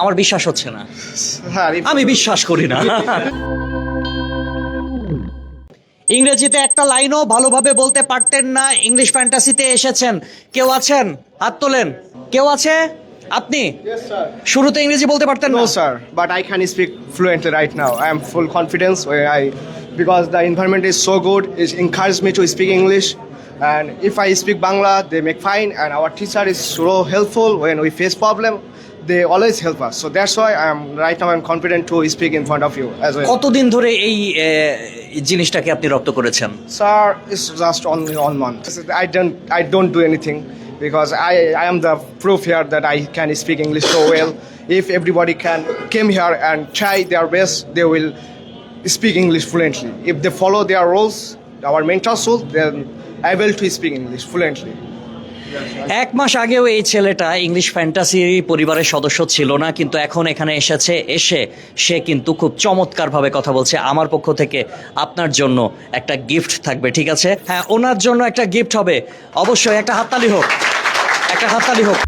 আমার বিশ্বাস হচ্ছে না, হ্যাঁ আমি বিশ্বাস করি না। ইংরেজিতে একটা লাইনও ভালোভাবে বলতে পারতেন না, ইংলিশ ফ্যান্টাসিতে এসেছেন। কেউ আছেন? হাত তোলেন। কেউ আছে? আপনি শুরুতে ইংরেজি বলতে পারতেন না? No, sir, but I can speak fluently right now. I am full confidence because the environment is so good. It encourages me to speak English. And if I speak Bangla, they make fine. And our teacher is so helpful when we face problem. They always help us. So that's why I'm confident to speak in front of you as well. কতদিন ধরে এই জিনিসটাকে আপনি রপ্ত করেছেন? Sir, it's just only 1 month. I don't do anything because I am the proof here that I can speak English so well. If everybody can came here and try their best, they will speak English fluently. If they follow their rules, our mental soul, then able to speak English fluently. 1 মাস আগেও এই ছেলেটা English fantasy পরিবারের সদস্য ছিল না, কিন্তু এখন এখানে এসে সে কিন্তু খুব চমৎকারভাবে কথা বলছে। আমার পক্ষ থেকে আপনার জন্য একটা গিফট থাকবে, ঠিক আছে? হ্যাঁ, ওনার জন্য একটা গিফট হবে, অবশ্যই একটা হাততালি হোক, একটা হাততালি হোক।